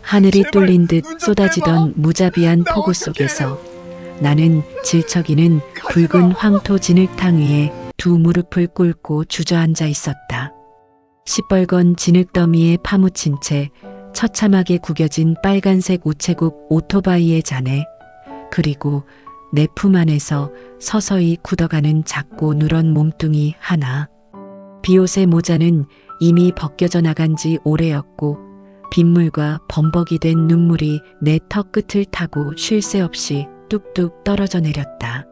하늘이 제발, 뚫린 듯 눈좀 쏟아지던 떼봐. 무자비한 나 폭우 어떡해. 속에서 나는 질척이는 붉은 황토 진흙탕 위에 두 무릎을 꿇고 주저앉아 있었다. 시뻘건 진흙더미에 파묻힌 채 처참하게 구겨진 빨간색 우체국 오토바이의 잔해, 그리고 내 품 안에서 서서히 굳어가는 작고 누런 몸뚱이 하나. 비옷의 모자는 이미 벗겨져 나간 지 오래였고 빗물과 범벅이 된 눈물이 내 턱 끝을 타고 쉴 새 없이 뚝뚝 떨어져 내렸다.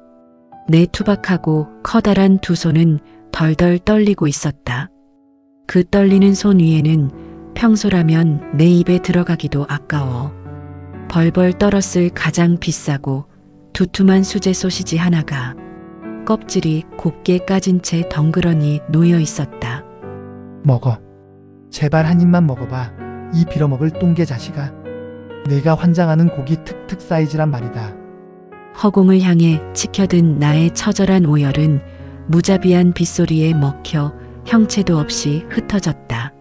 내 투박하고 커다란 두 손은 덜덜 떨리고 있었다. 그 떨리는 손 위에는 평소라면 내 입에 들어가기도 아까워 벌벌 떨었을 가장 비싸고 두툼한 수제 소시지 하나가 껍질이 곱게 까진 채 덩그러니 놓여 있었다. 먹어. 제발 한 입만 먹어봐. 이 빌어먹을 똥개 자식아. 내가 환장하는 고기 특특 사이즈란 말이다. 허공을 향해 치켜든 나의 처절한 오열은 무자비한 빗소리에 먹혀 형체도 없이 흩어졌다.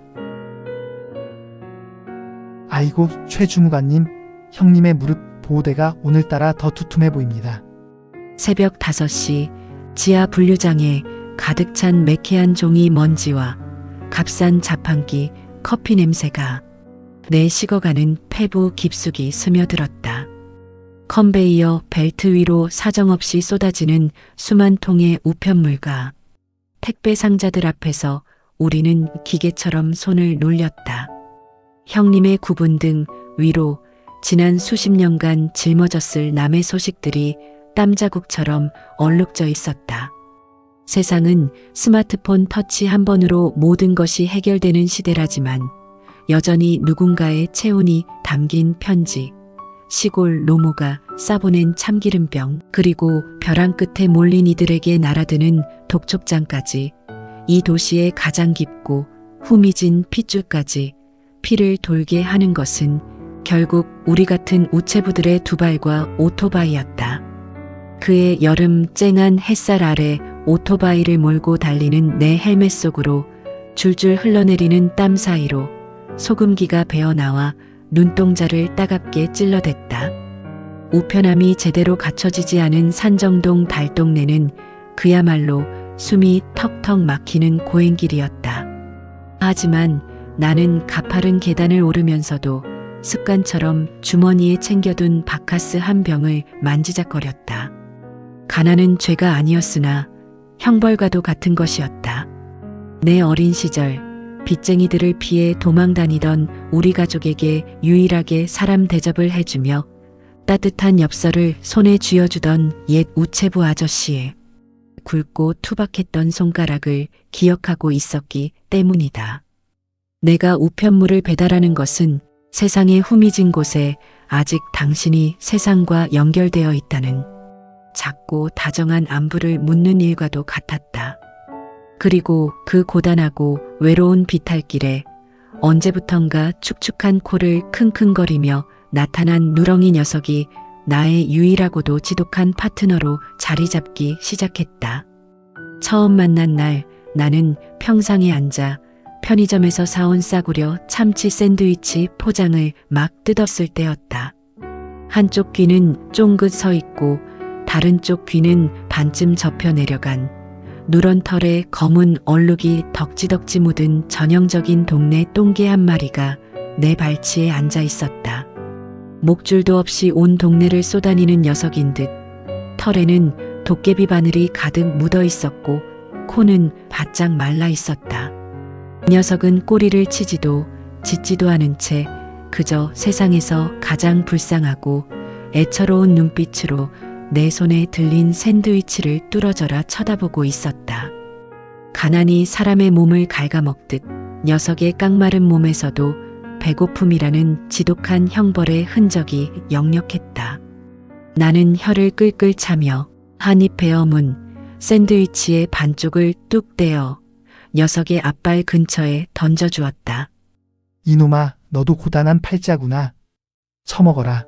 아이고 최 주무관님, 형님의 무릎 보호대가 오늘따라 더 두툼해 보입니다. 새벽 5시 지하 분류장에 가득 찬 매캐한 종이 먼지와 값싼 자판기 커피 냄새가 내 식어가는 폐부 깊숙이 스며들었다. 컨베이어 벨트 위로 사정없이 쏟아지는 수만 통의 우편물과 택배 상자들 앞에서 우리는 기계처럼 손을 놀렸다. 형님의 구분 등 위로 지난 수십 년간 짊어졌을 남의 소식들이 땀자국처럼 얼룩져 있었다. 세상은 스마트폰 터치 한 번으로 모든 것이 해결되는 시대라지만 여전히 누군가의 체온이 담긴 편지, 시골 노모가 싸보낸 참기름병, 그리고 벼랑 끝에 몰린 이들에게 날아드는 독촉장까지 이 도시의 가장 깊고 후미진 핏줄까지 피를 돌게 하는 것은 결국 우리 같은 우체부들의 두 발과 오토바이였다. 그의 여름 쨍한 햇살 아래 오토바이를 몰고 달리는 내 헬멧 속으로 줄줄 흘러내리는 땀 사이로 소금기가 배어나와 눈동자를 따갑게 찔러댔다. 우편함이 제대로 갖춰지지 않은 산정동 달동네는 그야말로 숨이 턱턱 막히는 고행길이었다. 하지만 나는 가파른 계단을 오르면서도 습관처럼 주머니에 챙겨둔 바카스 한 병을 만지작거렸다. 가난은 죄가 아니었으나 형벌과도 같은 것이었다. 내 어린 시절 빚쟁이들을 피해 도망다니던 우리 가족에게 유일하게 사람 대접을 해주며 따뜻한 엽서를 손에 쥐어주던 옛 우체부 아저씨의 굵고 투박했던 손가락을 기억하고 있었기 때문이다. 내가 우편물을 배달하는 것은 세상의 후미진 곳에 아직 당신이 세상과 연결되어 있다는 작고 다정한 안부를 묻는 일과도 같았다. 그리고 그 고단하고 외로운 비탈길에 언제부턴가 축축한 코를 킁킁거리며 나타난 누렁이 녀석이 나의 유일하고도 지독한 파트너로 자리 잡기 시작했다. 처음 만난 날 나는 평상에 앉아 편의점에서 사온 싸구려 참치 샌드위치 포장을 막 뜯었을 때였다. 한쪽 귀는 쫑긋 서 있고 다른 쪽 귀는 반쯤 접혀 내려간 누런 털에 검은 얼룩이 덕지덕지 묻은 전형적인 동네 똥개 한 마리가 내 발치에 앉아 있었다. 목줄도 없이 온 동네를 쏘다니는 녀석인 듯 털에는 도깨비 바늘이 가득 묻어 있었고 코는 바짝 말라 있었다. 녀석은 꼬리를 치지도 짖지도 않은 채 그저 세상에서 가장 불쌍하고 애처로운 눈빛으로 내 손에 들린 샌드위치를 뚫어져라 쳐다보고 있었다. 가난이 사람의 몸을 갉아먹듯 녀석의 깡마른 몸에서도 배고픔이라는 지독한 형벌의 흔적이 역력했다. 나는 혀를 끌끌 차며 한 입 베어문 샌드위치의 반쪽을 뚝 떼어 녀석의 앞발 근처에 던져주었다. 이놈아, 너도 고단한 팔자구나. 처먹어라.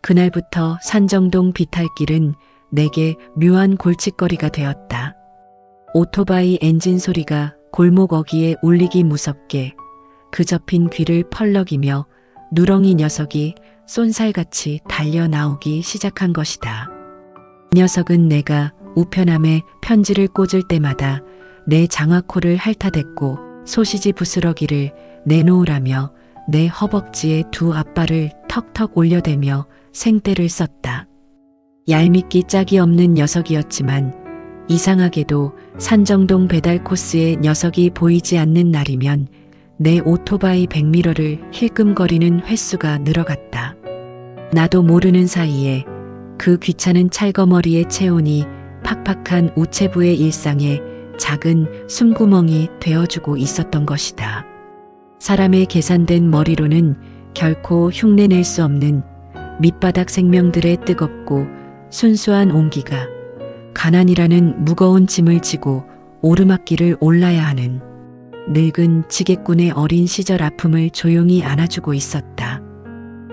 그날부터 산정동 비탈길은 내게 묘한 골칫거리가 되었다. 오토바이 엔진 소리가 골목 어귀에 울리기 무섭게 그 접힌 귀를 펄럭이며 누렁이 녀석이 쏜살같이 달려 나오기 시작한 것이다. 녀석은 내가 우편함에 편지를 꽂을 때마다 내 장화코를 핥아댔고 소시지 부스러기를 내놓으라며 내 허벅지에 두 앞발을 턱턱 올려대며 생떼를 썼다. 얄밉기 짝이 없는 녀석이었지만 이상하게도 산정동 배달 코스에 녀석이 보이지 않는 날이면 내 오토바이 백미러를 힐끔거리는 횟수가 늘어갔다. 나도 모르는 사이에 그 귀찮은 찰거머리의 체온이 팍팍한 우체부의 일상에 작은 숨구멍이 되어주고 있었던 것이다. 사람의 계산된 머리로는 결코 흉내낼 수 없는 밑바닥 생명들의 뜨겁고 순수한 온기가 가난이라는 무거운 짐을 지고 오르막길을 올라야 하는 늙은 지게꾼의 어린 시절 아픔을 조용히 안아주고 있었다.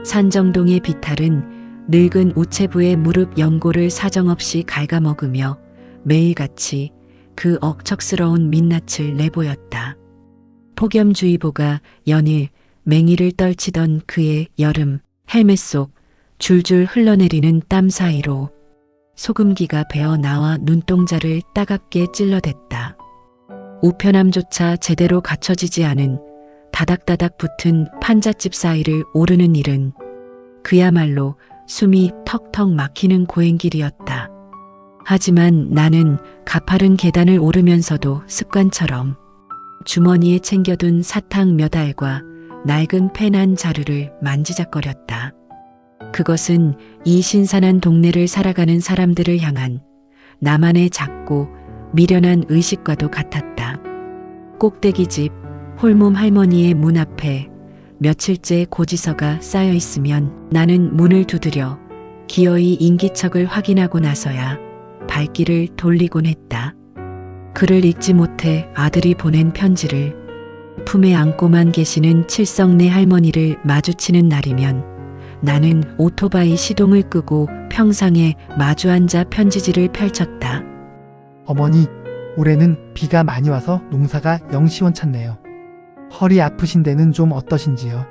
산정동의 비탈은 늙은 우체부의 무릎 연고를 사정없이 갉아먹으며 매일같이 그 억척스러운 민낯을 내보였다. 폭염주의보가 연일 맹위를 떨치던 그의 여름 헬멧 속 줄줄 흘러내리는 땀 사이로 소금기가 배어 나와 눈동자를 따갑게 찔러댔다. 우편함조차 제대로 갖춰지지 않은 다닥다닥 붙은 판잣집 사이를 오르는 일은 그야말로 숨이 턱턱 막히는 고행길이었다. 하지만 나는 가파른 계단을 오르면서도 습관처럼 주머니에 챙겨둔 사탕 몇 알과 낡은 펜 한 자루를 만지작거렸다. 그것은 이 신선한 동네를 살아가는 사람들을 향한 나만의 작고 미련한 의식과도 같았다. 꼭대기집 홀몸 할머니의 문 앞에 며칠째 고지서가 쌓여 있으면 나는 문을 두드려 기어이 인기척을 확인하고 나서야 발길을 돌리곤 했다. 글을 읽지 못해 아들이 보낸 편지를 품에 안고만 계시는 칠성네 할머니를 마주치는 날이면 나는 오토바이 시동을 끄고 평상에 마주 앉아 편지지를 펼쳤다. 어머니, 올해는 비가 많이 와서 농사가 영 시원찮네요. 허리 아프신 데는 좀 어떠신지요?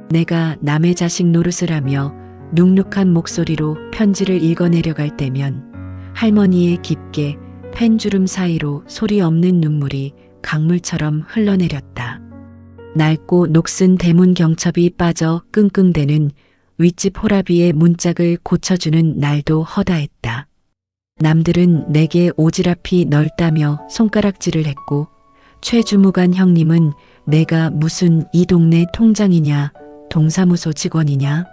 내가 남의 자식 노릇을 하며 눅눅한 목소리로 편지를 읽어내려갈 때면 할머니의 깊게 펜주름 사이로 소리 없는 눈물이 강물처럼 흘러내렸다. 낡고 녹슨 대문 경첩이 빠져 끙끙대는 윗집 호라비의 문짝을 고쳐주는 날도 허다했다. 남들은 내게 오지랖이 넓다며 손가락질을 했고 최주무관 형님은 내가 무슨 이 동네 통장이냐 동사무소 직원이냐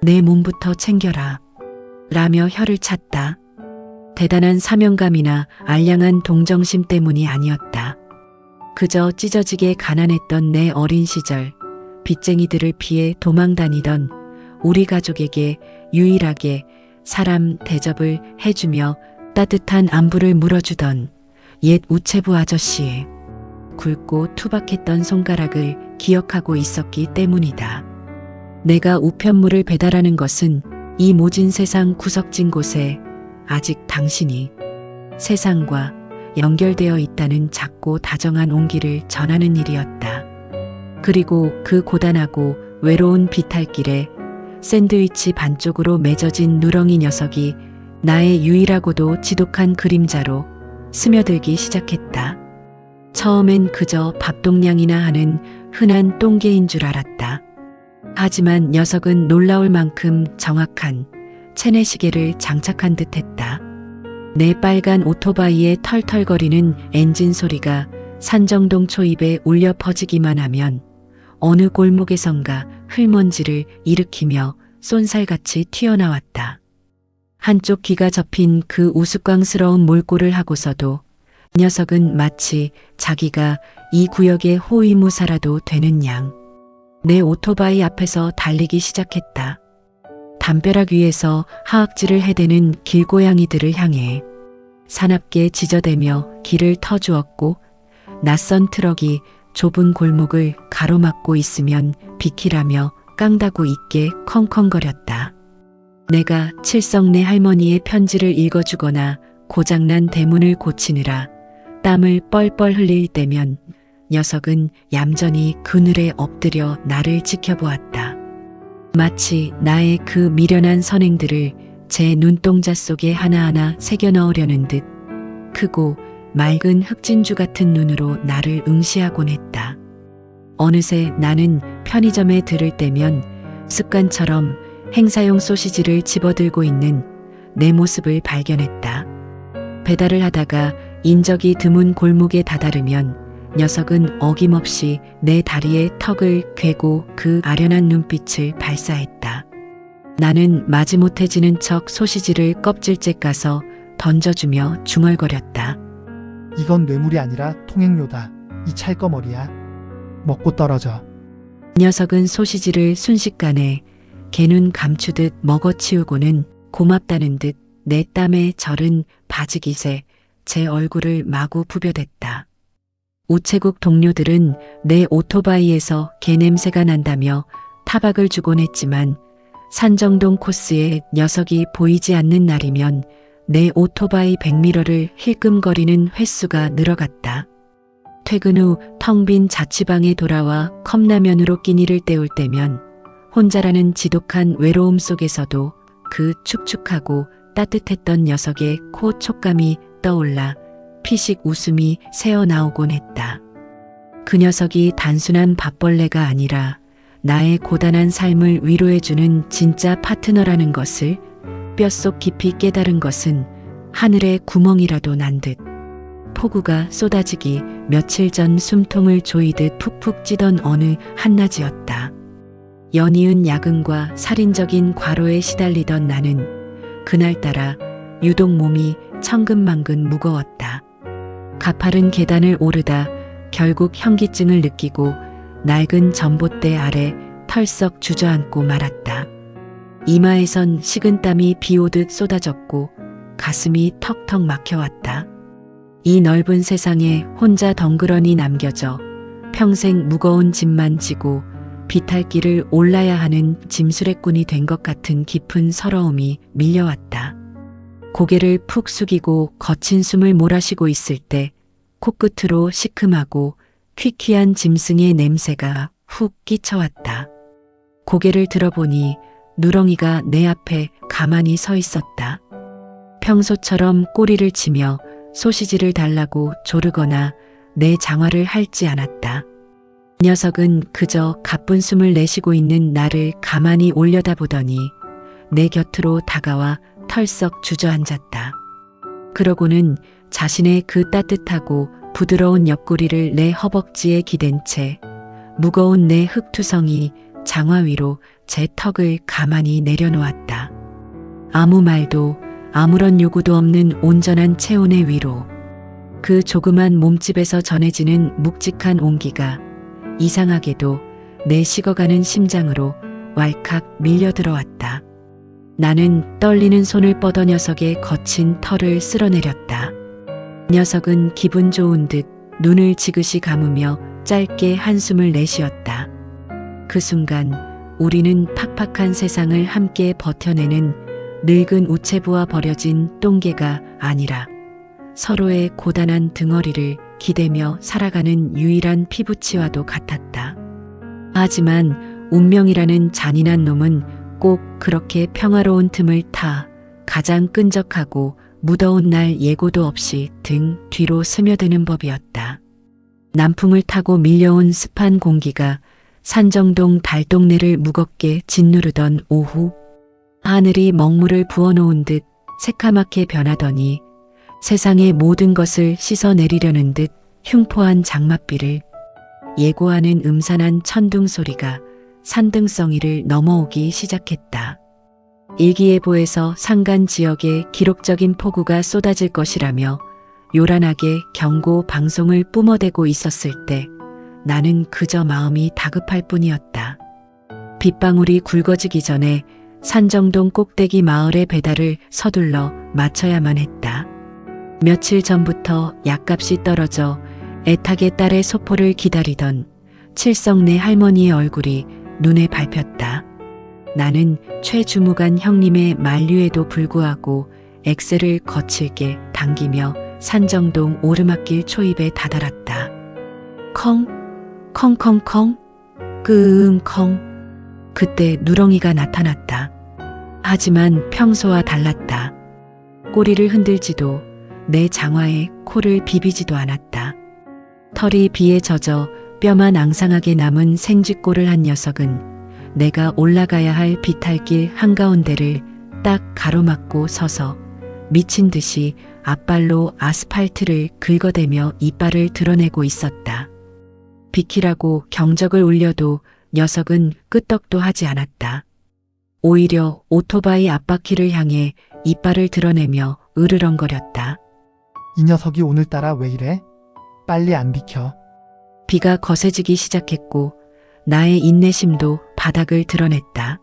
내 몸부터 챙겨라 라며 혀를 찼다. 대단한 사명감이나 알량한 동정심 때문이 아니었다. 그저 찢어지게 가난했던 내 어린 시절 빚쟁이들을 피해 도망다니던 우리 가족에게 유일하게 사람 대접을 해주며 따뜻한 안부를 물어주던 옛 우체부 아저씨의 굵고 투박했던 손가락을 기억하고 있었기 때문이다. 내가 우편물을 배달하는 것은 이 모진 세상 구석진 곳에 아직 당신이 세상과 연결되어 있다는 작고 다정한 온기를 전하는 일이었다. 그리고 그 고단하고 외로운 비탈길에 샌드위치 반쪽으로 맺어진 누렁이 녀석이 나의 유일하고도 지독한 그림자로 스며들기 시작했다. 처음엔 그저 밥동량이나 하는 흔한 똥개인 줄 알았다. 하지만 녀석은 놀라울 만큼 정확한 체내시계를 장착한 듯했다. 내 빨간 오토바이의 털털거리는 엔진 소리가 산정동 초입에 울려 퍼지기만 하면 어느 골목에선가 흙먼지를 일으키며 쏜살같이 튀어나왔다. 한쪽 귀가 접힌 그 우스꽝스러운 몰골을 하고서도 녀석은 마치 자기가 이 구역의 호위무사라도 되는 양 내 오토바이 앞에서 달리기 시작했다. 담벼락 위에서 하악질을 해대는 길고양이들을 향해 사납게 지저대며 길을 터주었고 낯선 트럭이 좁은 골목을 가로막고 있으면 비키라며 깡다구 있게 컹컹거렸다. 내가 칠성네 할머니의 편지를 읽어주거나 고장난 대문을 고치느라 땀을 뻘뻘 흘릴 때면 녀석은 얌전히 그늘에 엎드려 나를 지켜보았다. 마치 나의 그 미련한 선행들을 제 눈동자 속에 하나하나 새겨 넣으려는 듯 크고 맑은 흑진주 같은 눈으로 나를 응시하곤 했다. 어느새 나는 편의점에 들을 때면 습관처럼 행사용 소시지를 집어들고 있는 내 모습을 발견했다. 배달을 하다가 인적이 드문 골목에 다다르면 녀석은 어김없이 내 다리에 턱을 괴고 그 아련한 눈빛을 발사했다. 나는 마지못해지는 척 소시지를 껍질째 까서 던져주며 중얼거렸다. 이건 뇌물이 아니라 통행료다. 이 찰거머리야. 먹고 떨어져. 녀석은 소시지를 순식간에 개눈 감추듯 먹어치우고는 고맙다는 듯 내 땀에 절은 바지깃에 제 얼굴을 마구 부벼댔다. 우체국 동료들은 내 오토바이에서 개 냄새가 난다며 타박을 주곤 했지만 산정동 코스에 녀석이 보이지 않는 날이면 내 오토바이 백미러를 힐끔거리는 횟수가 늘어갔다. 퇴근 후 텅 빈 자취방에 돌아와 컵라면으로 끼니를 때울 때면 혼자라는 지독한 외로움 속에서도 그 축축하고 따뜻했던 녀석의 코 촉감이 떠올라 피식 웃음이 새어나오곤 했다. 그 녀석이 단순한 밥벌레가 아니라 나의 고단한 삶을 위로해주는 진짜 파트너라는 것을 뼛속 깊이 깨달은 것은 하늘의 구멍이라도 난 듯 폭우가 쏟아지기 며칠 전 숨통을 조이듯 푹푹 찌던 어느 한낮이었다. 연이은 야근과 살인적인 과로에 시달리던 나는 그날따라 유독 몸이 천근만근 무거웠다. 가파른 계단을 오르다 결국 현기증을 느끼고 낡은 전봇대 아래 털썩 주저앉고 말았다. 이마에선 식은땀이 비오듯 쏟아졌고 가슴이 턱턱 막혀왔다. 이 넓은 세상에 혼자 덩그러니 남겨져 평생 무거운 짐만 지고 비탈길을 올라야 하는 짐수레꾼이 된 것 같은 깊은 서러움이 밀려왔다. 고개를 푹 숙이고 거친 숨을 몰아쉬고 있을 때 코끝으로 시큼하고 퀴퀴한 짐승의 냄새가 훅 끼쳐왔다. 고개를 들어보니 누렁이가 내 앞에 가만히 서 있었다. 평소처럼 꼬리를 치며 소시지를 달라고 조르거나 내 장화를 핥지 않았다. 녀석은 그저 가쁜 숨을 내쉬고 있는 나를 가만히 올려다보더니 내 곁으로 다가와 털썩 주저앉았다. 그러고는 자신의 그 따뜻하고 부드러운 옆구리를 내 허벅지에 기댄 채 무거운 내 흙투성이 장화 위로 제 턱을 가만히 내려놓았다. 아무 말도 아무런 요구도 없는 온전한 체온의 위로. 그 조그만 몸집에서 전해지는 묵직한 온기가 이상하게도 내 식어가는 심장으로 왈칵 밀려들어왔다. 나는 떨리는 손을 뻗어 녀석의 거친 털을 쓸어내렸다. 녀석은 기분 좋은 듯 눈을 지그시 감으며 짧게 한숨을 내쉬었다. 그 순간 우리는 팍팍한 세상을 함께 버텨내는 늙은 우체부와 버려진 똥개가 아니라 서로의 고단한 등허리를 기대며 살아가는 유일한 피부치와도 같았다. 하지만 운명이라는 잔인한 놈은 꼭 그렇게 평화로운 틈을 타 가장 끈적하고 무더운 날 예고도 없이 등 뒤로 스며드는 법이었다. 남풍을 타고 밀려온 습한 공기가 산정동 달동네를 무겁게 짓누르던 오후, 하늘이 먹물을 부어놓은 듯 새카맣게 변하더니 세상의 모든 것을 씻어내리려는 듯 흉포한 장맛비를 예고하는 음산한 천둥 소리가 산등성이를 넘어오기 시작했다. 일기예보에서 산간 지역에 기록적인 폭우가 쏟아질 것이라며 요란하게 경고 방송을 뿜어대고 있었을 때 나는 그저 마음이 다급할 뿐이었다. 빗방울이 굵어지기 전에 산정동 꼭대기 마을의 배달을 서둘러 마쳐야만 했다. 며칠 전부터 약값이 떨어져 애타게 딸의 소포를 기다리던 칠성네 할머니의 얼굴이 눈에 밟혔다. 나는 최주무관 형님의 만류에도 불구하고 엑셀을 거칠게 당기며 산정동 오르막길 초입에 다다랐다. 컹, 컹컹컹, 끙컹. 그때 누렁이가 나타났다. 하지만 평소와 달랐다. 꼬리를 흔들지도 내 장화에 코를 비비지도 않았다. 털이 비에 젖어 뼈만 앙상하게 남은 생쥐꼬를 한 녀석은 내가 올라가야 할 비탈길 한가운데를 딱 가로막고 서서 미친 듯이 앞발로 아스팔트를 긁어대며 이빨을 드러내고 있었다. 비키라고 경적을 울려도 녀석은 끄떡도 하지 않았다. 오히려 오토바이 앞바퀴를 향해 이빨을 드러내며 으르렁거렸다. 이 녀석이 오늘따라 왜 이래? 빨리 안 비켜. 비가 거세지기 시작했고 나의 인내심도 바닥을 드러냈다.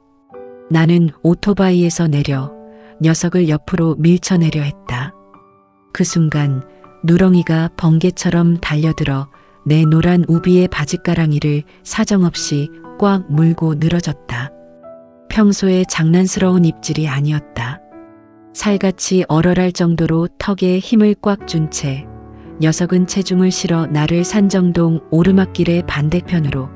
나는 오토바이에서 내려 녀석을 옆으로 밀쳐내려 했다. 그 순간 누렁이가 번개처럼 달려들어 내 노란 우비의 바짓가랑이를 사정없이 꽉 물고 늘어졌다. 평소에 장난스러운 입질이 아니었다. 살같이 얼얼할 정도로 턱에 힘을 꽉 준 채 녀석은 체중을 실어 나를 산정동 오르막길의 반대편으로,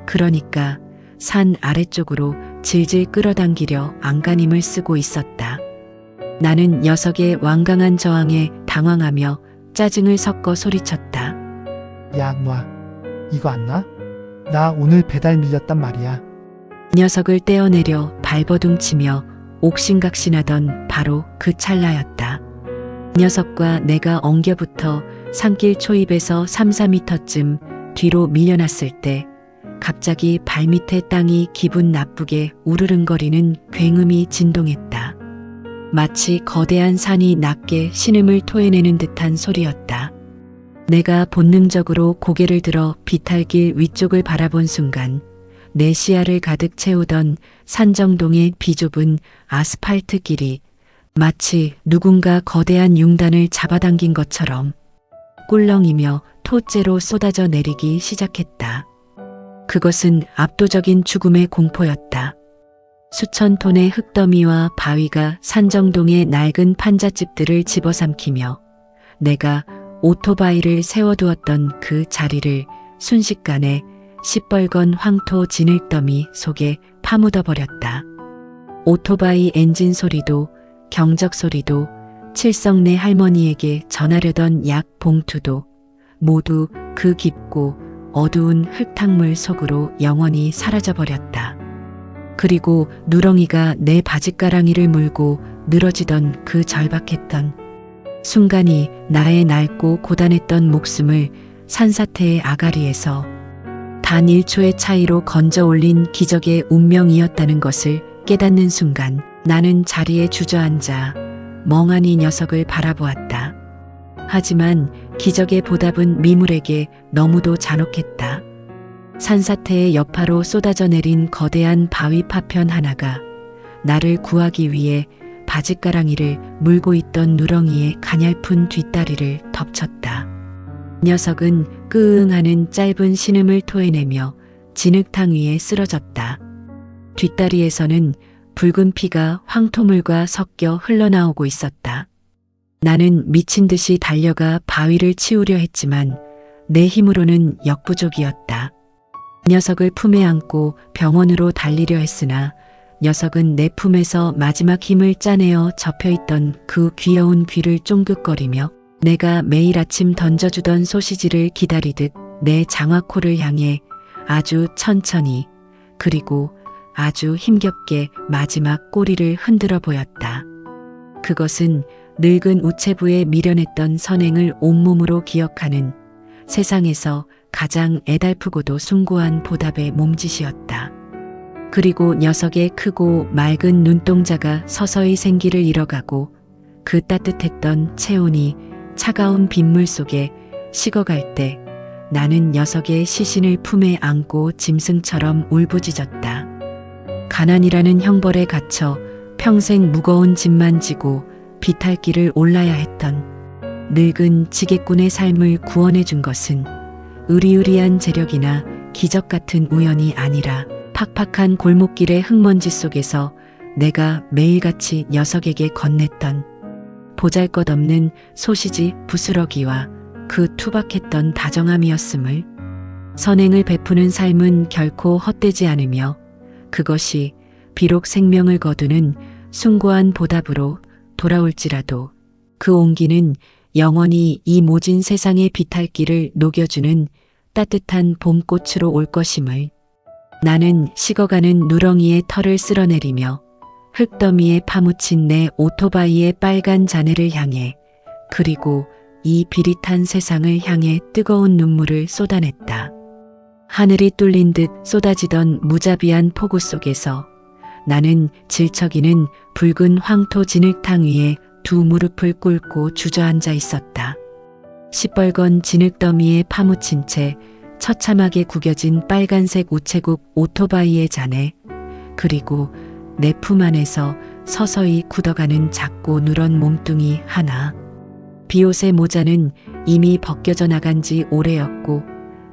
그러니까 산 아래쪽으로 질질 끌어당기려 안간힘을 쓰고 있었다. 나는 녀석의 완강한 저항에 당황하며 짜증을 섞어 소리쳤다. 야, 놔. 이거 안 놔? 나 오늘 배달 밀렸단 말이야. 녀석을 떼어내려 발버둥치며 옥신각신하던 바로 그 찰나였다. 녀석과 내가 엉겨붙어 산길 초입에서 3~4미터쯤 뒤로 밀려났을 때 갑자기 발밑에 땅이 기분 나쁘게 우르릉거리는 굉음이 진동했다. 마치 거대한 산이 낮게 신음을 토해내는 듯한 소리였다. 내가 본능적으로 고개를 들어 비탈길 위쪽을 바라본 순간 내 시야를 가득 채우던 산정동의 비좁은 아스팔트 길이 마치 누군가 거대한 융단을 잡아당긴 것처럼 꿀렁이며 토째로 쏟아져 내리기 시작했다. 그것은 압도적인 죽음의 공포였다. 수천 톤의 흙더미와 바위가 산정동의 낡은 판잣집들을 집어삼키며 내가 오토바이를 세워두었던 그 자리를 순식간에 시뻘건 황토 진흙더미 속에 파묻어버렸다. 오토바이 엔진 소리도 경적 소리도 칠성내 할머니에게 전하려던 약 봉투도 모두 그 깊고 어두운 흙탕물 속으로 영원히 사라져버렸다. 그리고 누렁이가 내 바짓가랑이를 물고 늘어지던 그 절박했던 순간이 나의 낡고 고단했던 목숨을 산사태의 아가리에서 단 1초의 차이로 건져 올린 기적의 운명이었다는 것을 깨닫는 순간 나는 자리에 주저앉아 멍하니 녀석을 바라보았다. 하지만 기적의 보답은 미물에게 너무도 잔혹했다. 산사태의 여파로 쏟아져 내린 거대한 바위 파편 하나가 나를 구하기 위해 바짓가랑이를 물고 있던 누렁이의 가냘픈 뒷다리를 덮쳤다. 녀석은 끄응하는 짧은 신음을 토해내며 진흙탕 위에 쓰러졌다. 뒷다리에서는 붉은 피가 황토물과 섞여 흘러나오고 있었다. 나는 미친 듯이 달려가 바위를 치우려 했지만 내 힘으로는 역부족이었다. 녀석을 품에 안고 병원으로 달리려 했으나 녀석은 내 품에서 마지막 힘을 짜내어 접혀있던 그 귀여운 귀를 쫑긋거리며 내가 매일 아침 던져주던 소시지를 기다리듯 내 장화코를 향해 아주 천천히 그리고 아주 힘겹게 마지막 꼬리를 흔들어 보였다. 그것은 늙은 우체부에 미련했던 선행을 온몸으로 기억하는 세상에서 가장 애달프고도 숭고한 보답의 몸짓이었다. 그리고 녀석의 크고 맑은 눈동자가 서서히 생기를 잃어가고 그 따뜻했던 체온이 차가운 빗물 속에 식어갈 때 나는 녀석의 시신을 품에 안고 짐승처럼 울부짖었다. 가난이라는 형벌에 갇혀 평생 무거운 짐만 지고 비탈길을 올라야 했던 늙은 지게꾼의 삶을 구원해 준 것은 으리으리한 재력이나 기적 같은 우연이 아니라 팍팍한 골목길의 흙먼지 속에서 내가 매일같이 녀석에게 건넸던 보잘것없는 소시지 부스러기와 그 투박했던 다정함이었음을. 선행을 베푸는 삶은 결코 헛되지 않으며 그것이 비록 생명을 거두는 숭고한 보답으로 돌아올지라도 그 온기는 영원히 이 모진 세상의 비탈기를 녹여주는 따뜻한 봄꽃으로 올 것임을. 나는 식어가는 누렁이의 털을 쓸어내리며 흙더미에 파묻힌 내 오토바이의 빨간 잔해를 향해, 그리고 이 비릿한 세상을 향해 뜨거운 눈물을 쏟아냈다. 하늘이 뚫린 듯 쏟아지던 무자비한 폭우 속에서 나는 질척이는 붉은 황토 진흙탕 위에 두 무릎을 꿇고 주저앉아 있었다. 시뻘건 진흙더미에 파묻힌 채 처참하게 구겨진 빨간색 우체국 오토바이의 잔해, 그리고 내 품 안에서 서서히 굳어가는 작고 누런 몸뚱이 하나. 비옷의 모자는 이미 벗겨져 나간 지 오래였고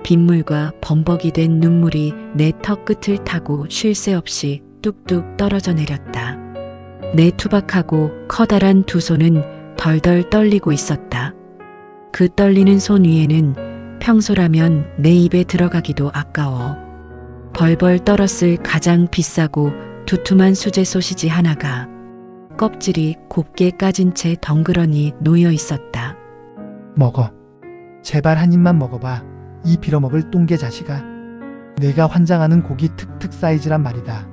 빗물과 범벅이 된 눈물이 내 턱 끝을 타고 쉴 새 없이 뚝뚝 떨어져 내렸다. 내 투박하고 커다란 두 손은 덜덜 떨리고 있었다. 그 떨리는 손 위에는 평소라면 내 입에 들어가기도 아까워 벌벌 떨었을 가장 비싸고 두툼한 수제 소시지 하나가 껍질이 곱게 까진 채 덩그러니 놓여 있었다. 먹어. 제발 한 입만 먹어봐. 이 빌어먹을 똥개 자식아. 내가 환장하는 고기 특특 사이즈란 말이다.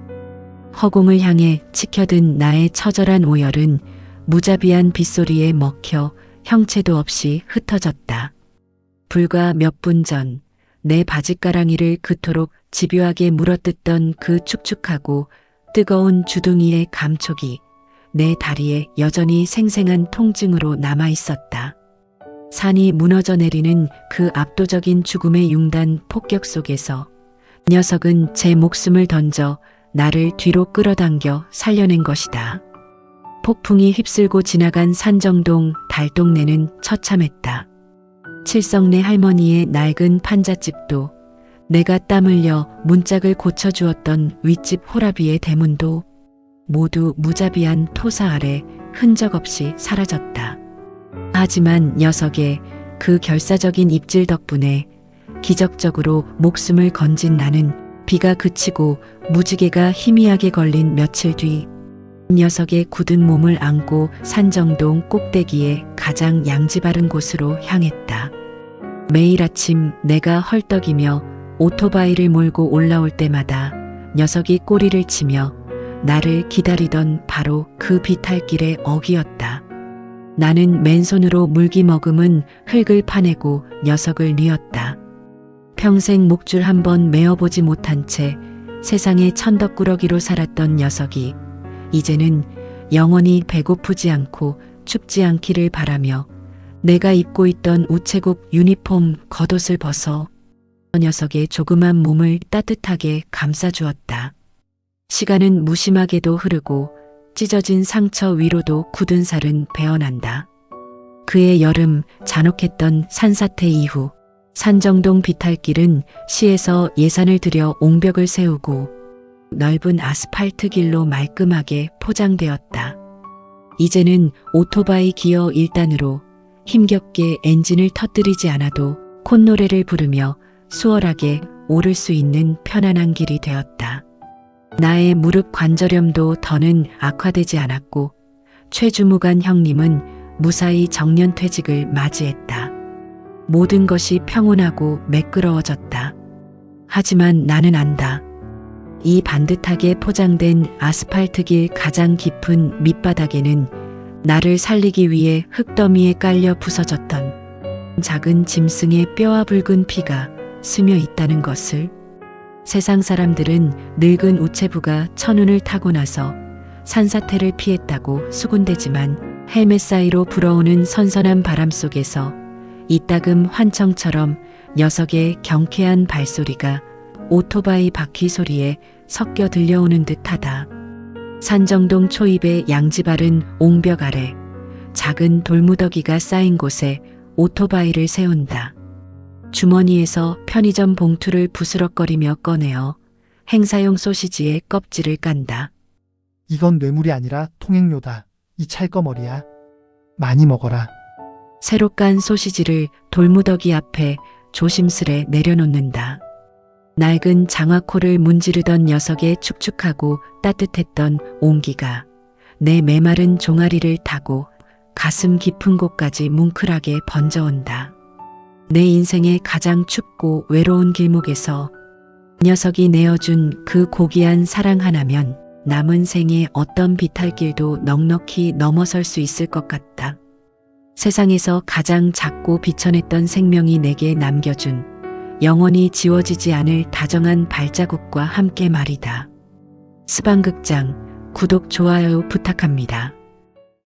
허공을 향해 치켜든 나의 처절한 오열은 무자비한 빗소리에 먹혀 형체도 없이 흩어졌다. 불과 몇 분 전 내 바짓가랑이를 그토록 집요하게 물어뜯던 그 축축하고 뜨거운 주둥이의 감촉이 내 다리에 여전히 생생한 통증으로 남아 있었다. 산이 무너져 내리는 그 압도적인 죽음의 융단 폭격 속에서 녀석은 제 목숨을 던져 나를 뒤로 끌어당겨 살려낸 것이다. 폭풍이 휩쓸고 지나간 산정동 달동네는 처참했다. 칠성네 할머니의 낡은 판잣집도, 내가 땀 흘려 문짝을 고쳐주었던 윗집 호라비의 대문도 모두 무자비한 토사 아래 흔적 없이 사라졌다. 하지만 녀석의 그 결사적인 입질 덕분에 기적적으로 목숨을 건진 나는 비가 그치고 무지개가 희미하게 걸린 며칠 뒤 녀석의 굳은 몸을 안고 산정동 꼭대기에 가장 양지 바른 곳으로 향했다. 매일 아침 내가 헐떡이며 오토바이를 몰고 올라올 때마다 녀석이 꼬리를 치며 나를 기다리던 바로 그 비탈길의 어귀였다. 나는 맨손으로 물기 머금은 흙을 파내고 녀석을 뉘었다. 평생 목줄 한 번 메어보지 못한 채 세상의 천덕꾸러기로 살았던 녀석이 이제는 영원히 배고프지 않고 춥지 않기를 바라며 내가 입고 있던 우체국 유니폼 겉옷을 벗어 녀석의 조그만 몸을 따뜻하게 감싸주었다. 시간은 무심하게도 흐르고 찢어진 상처 위로도 굳은 살은 배어난다. 그해 여름 잔혹했던 산사태 이후 산정동 비탈길은 시에서 예산을 들여 옹벽을 세우고 넓은 아스팔트 길로 말끔하게 포장되었다. 이제는 오토바이 기어 1단으로 힘겹게 엔진을 터뜨리지 않아도 콧노래를 부르며 수월하게 오를 수 있는 편안한 길이 되었다. 나의 무릎 관절염도 더는 악화되지 않았고 최주무관 형님은 무사히 정년퇴직을 맞이했다. 모든 것이 평온하고 매끄러워졌다. 하지만 나는 안다. 이 반듯하게 포장된 아스팔트 길 가장 깊은 밑바닥에는 나를 살리기 위해 흙더미에 깔려 부서졌던 작은 짐승의 뼈와 붉은 피가 스며 있다는 것을. 세상 사람들은 늙은 우체부가 천운을 타고 나서 산사태를 피했다고 수군대지만 헬멧 사이로 불어오는 선선한 바람 속에서 이따금 환청처럼 녀석의 경쾌한 발소리가 오토바이 바퀴 소리에 섞여 들려오는 듯하다. 산정동 초입의 양지 바른 옹벽 아래 작은 돌무더기가 쌓인 곳에 오토바이를 세운다. 주머니에서 편의점 봉투를 부스럭거리며 꺼내어 행사용 소시지의 껍질을 깐다. 이건 뇌물이 아니라 통행료다. 이 찰거머리야. 많이 먹어라. 새로 깐 소시지를 돌무더기 앞에 조심스레 내려놓는다. 낡은 장화코를 문지르던 녀석의 축축하고 따뜻했던 온기가 내 메마른 종아리를 타고 가슴 깊은 곳까지 뭉클하게 번져온다. 내 인생의 가장 춥고 외로운 길목에서 녀석이 내어준 그 고귀한 사랑 하나면 남은 생에 어떤 비탈길도 넉넉히 넘어설 수 있을 것 같다. 세상에서 가장 작고 비천했던 생명이 내게 남겨준 영원히 지워지지 않을 다정한 발자국과 함께 말이다. 스방극장 구독, 좋아요 부탁합니다.